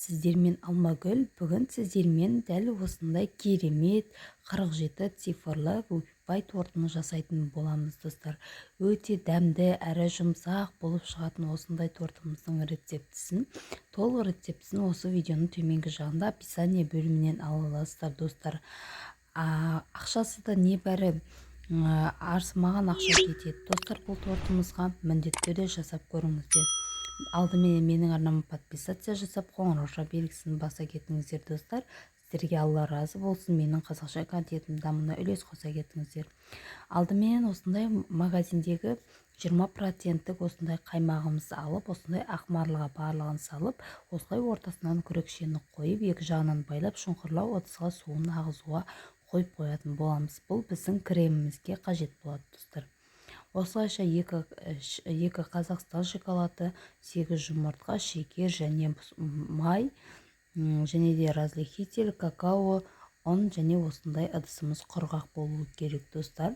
сіздермен Алмагүл. Бүгін сіздермен дәл осындай керемет 47 цифрлы пай тортын жасайтын боламыз достар. Өте дәмді әрі жұмсақ болып шығатын осындай тортымыздың рецептісін, толық рецептісін осы видеоның төменгі жағында описание бөлімінен ала аласыздар достар. Ақшасы да небәрі арзымаған ақша кетеді достар. Бұл тортымызға міндетті түрде жасап көріңіздер. Алдымен менің арнама подписация жасап қоңырау белгісін баса кетіңіздер достар. Сіздерге Алла разы болсын, менің қазақша контентім дамуына үлес қоса кетіңіздер. Алдымен осындай магазиндегі 20% осындай қаймағымызды алып, осындай ақмарлыға барлығын салып, осылай ортасынан күрекшені қойып, екі жағынан байлап, шұңқырлау ыдысқа суын ағызуға қойып қоятын боламыз. Бұл біздің кремімізге қажет болады достар. Осылайша екі Қазақстан шоколады, 8 жұмыртқа, шекер және май, және де разрыхитель, какао, ұн және осындай ыдысымыз құрғақ болуы керек достар.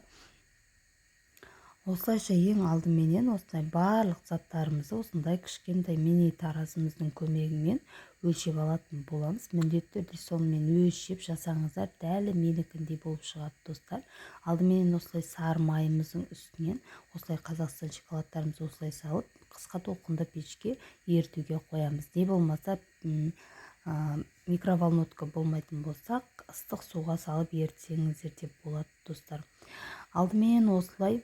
Осылайша ең алдыменен осындай барлық заттарымызды осындай кішкентай мини таразымыздың көмегімен өлшеп алатын боламыз. Міндетті түрде сонымен өлшеп жасаңыздар, дәл менікіндей болып шығады достар. Алдымен осылай сары майымыздың үстінен осылай Қазақстан шоколадтарымызды осылай салып, қысқа толқынды пешке ерітуге қоямыз. Не болмаса микроволновка болмайтын болсақ, ыстық суға салып ерітсеңіздер деп болады достар. Алдымен осылай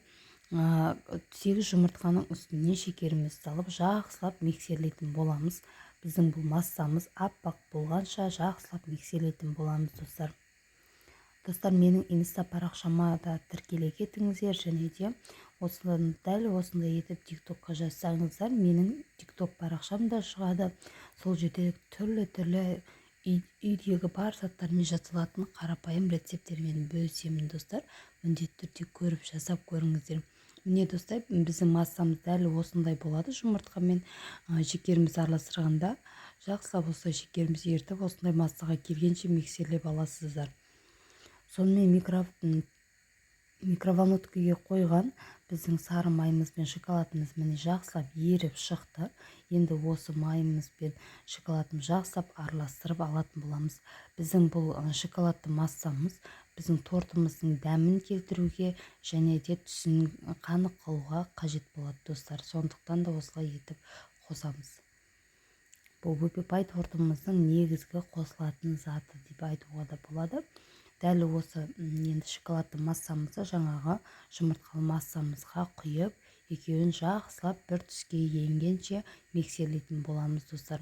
8 жұмыртқаның үстіне шекерімізді салып жақсылап миксерлейтін боламыз. Біздің бұл массамыз аппақ болғанша жақсылап миксерлейтін боламыз достар. Достар, менің инста парақшама да тіркеле кетіңіздер, және де осыдан дәл осындай етіп тиктокқа жазсаңыздар, менің тикток парақшам да шығады. Сол жерде түрлі үйдегі бар заттармен жасалатын қарапайым рецептермен бөлісемін достар. Міндетті түрде көріп жасап көріңіздер. Міне достар, біздің массамыз дәл осындай болады. Жұмыртқамен шекерімізді араластырғанда жақсылап осылай шекерімізді ертіп, осындай массаға келгенше миксерлеп аласыздар. Сонымен микроволновкаға қойған біздің сары майымыз бен шоколадымыз міне жақсылап еріп шықты. Енді осы майымыз бен шоколадымыз жақсылап араластырып алатын боламыз. Біздің бұл шоколадты массамыз біздің тортымыздың дәмін келтіруге және де түсін қанық қылуға қажет болады достар. Сондықтан да осылай етіп қосамыз. Бұл пай тортымыздың негізгі қосылатын заты деп айтуға да болады. Дәл осы енді шоколадты массамызды жаңағы жұмыртқалы массамызға құйып, екеуін жақсылап бір түске енгенше миксерлейтін боламыз достар.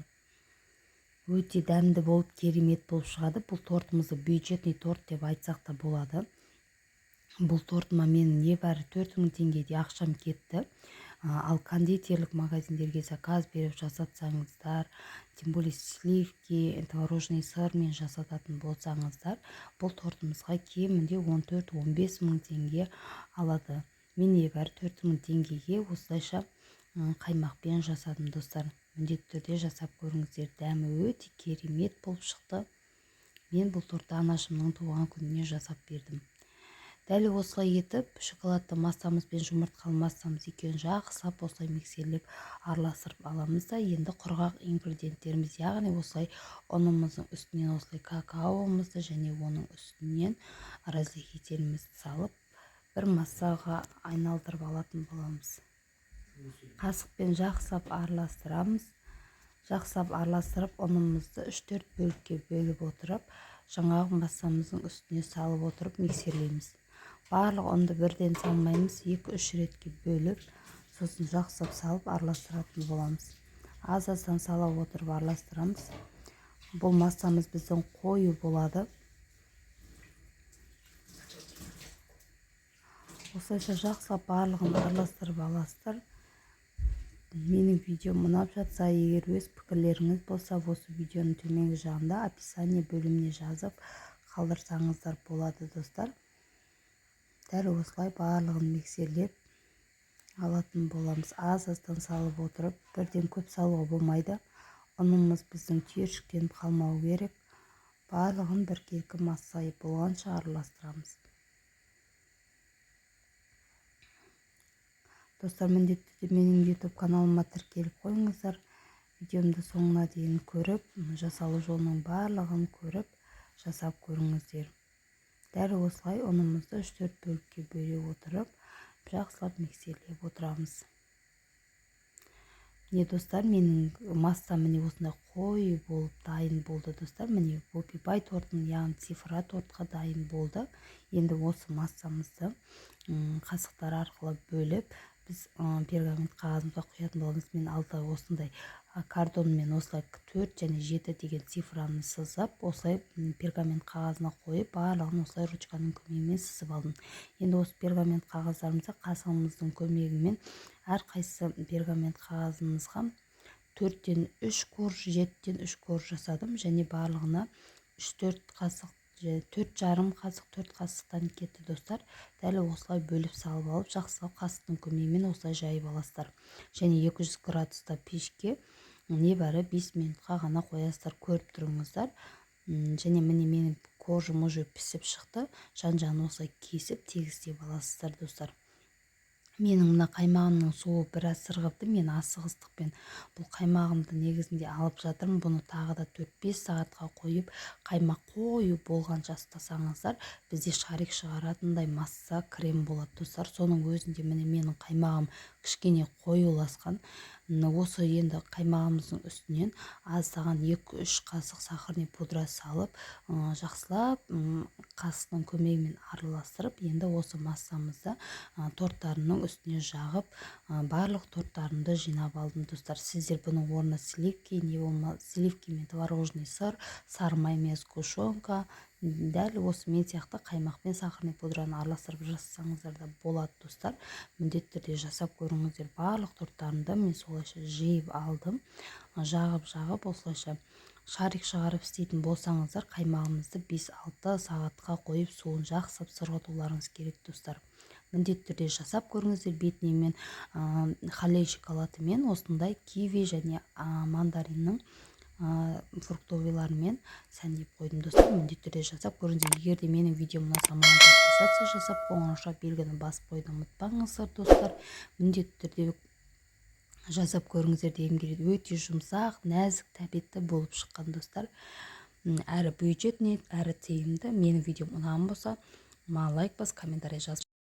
Өте дәмді болып, керемет болып шығады. Бұл тортымызды бюджетный торт деп айтсақ та болады. Бұл тортыма менің небәрі 4000 теңгедей ақшам кетті. Ал кондитерлік магазиндерге заказ беріп жасатсаңыздар, тем более сливки, творожный сырмен жасататын болсаңыздар, бұл тортымызға кемінде 14-15 мың теңге алады. Мен небәрі 4000 теңгеге осылайша қаймақпен жасадым достар. Міндетті түрде жасап көріңіздер, дәмі өте керемет болып шықты. Мен бұл тортты анашымның туған күніне жасап бердім. Дәл осылай етіп, шоколадты массамыз бен жұмыртқалы массамыз екеуін жақсылап осылай миксерлеп араластырып аламыз да, енді құрғақ ингредиенттеріміз, яғни осылай ұнымыздың үстінен осылай какаомызды және оның үстінен разрыхителімізді салып, бір массаға айналдырып алатын боламыз. Қасықпен жақсылап араластырамыз. Жақсылап араластырып, ұнымызды 3-4 бөлікке бөліп отырып, жаңағы массамыздың үстіне салып отырып миксерлейміз. Барлық ұнды бірден салмаймыз, 2-3 ретке бөліп, сосын жақсылап салып араластыратын боламыз. Аз-аздан сала отырып араластырамыз. Бұл массамыз біздің қою болады. Осылайша жақсылап барлығын араластырып аласыздар. Менің видеом ұнап жатса, егер өз пікірлеріңіз болса, осы видеоның төменгі жағында описание бөліміне жазып қалдырсаңыздар болады достар. Дәл осылай барлығын миксерлеп алатын боламыз. Аз-аздан салып отырып, бірден көп салуға болмайды. Ұнымыз біздің түйіршіктеніп қалмау керек. Барлығын біркелкі масса болғанша араластырамыз. Достар, міндетті түрде менің YouTube каналыма тіркеліп қойыңыздар. видеомды соңына дейін көріп, жасалу жолының барлығын көріп, жасап көріңіздер. Дәл осылай ұнымызды 3-4 бөлікке бөле отырып, жақсылап миксерлеп отырамыз. Міне достар, менің массам міне осындай қою болып дайын болды достар. Міне Бопи-Бай тортының, яғни цифра тортқа дайын болды. Енді осы массамызды қасықтар арқылы бөліп, біз пергамент қағазымызға құятын боламыз. Мен алда осындай картонмен осылай 4 және 7 деген цифраны сызып, осылай пергамент қағазына қойып, барлығын осылай ручканың көмегімен сызып алдым. Енді осы пергамент қағаздарымызды қасығымыздың көмегімен әрқайсы пергамент қағазымызға 4-тен 3 корж, 7-тен 3 корж жасадым, және барлығына 3-4 қасық, 4,5 қасық, 4 қасықтан кетті достар. Дәл осылай бөліп салып алып, жақсылап қасықтың көмегімен осылай жайып аласыздар. Және 200 градуста пешке небәрі 5 минутқа ғана қоясыздар, көріп тұрыңыздар. Және міне менің коржым уже пісіп шықты. Жан-жағын осылай кесіп тегістеп аласыздар достар. Менің мына қаймағымның суы біраз сырғыпты. Мен асығыстықпен бұл қаймағымды негізінде алып жатырмын. Бұны тағы да 4-5 сағатқа қойып, қаймақ қою болғанша ұстасаңыздар, бізде шарик шығаратындай масса крем болады достар. Соның өзінде міне менің қаймағым кішкене қоюласқан. Осы енді қаймағымыздың үстінен аздаған 2-3 қасық сахарный пудра салып, жақсылап қасықтың көмегімен араластырып, енді осы массамызды торттарымның үстіне жағып, барлық торттарымды жинап алдым достар. Сіздер бұның орнына сливки, не болмаса сливки мен творожный сыр, сары майонез, сгущенка, дәл осы мен сияқты қаймақпен сахарный пудраны араластырып жасасаңыздар да болады достар. Міндетті түрде жасап көріңіздер. Барлық торттарымды мен солайша жиып алдым. Жағып осылайша шарик шығарып істейтін болсаңыздар, қаймағымызды 5-6 сағатқа қойып, суын жақсып сырғытуларыңыз керек достар. Міндетті түрде жасап көріңіздер. Бетіне мен халей шоколадымен осындай киви және мандариннің фруктовыйлармен сәндеп қойдым достар. Міндетті түрде жасап көріңіздер. Егер де менің видеом ұнаса, маған подписаться жасап, қоңырауша белгіні басып қойды ұмытпаңыздар достар. Міндетті түрде жасап көріңіздер дегім келеді. Өте жұмсақ, нәзік, тәбетті болып шыққан достар. Әрі бюджетный, әрі тиімді. Менің видеом ұнаған болса, маған лайк бас, комментарий жазып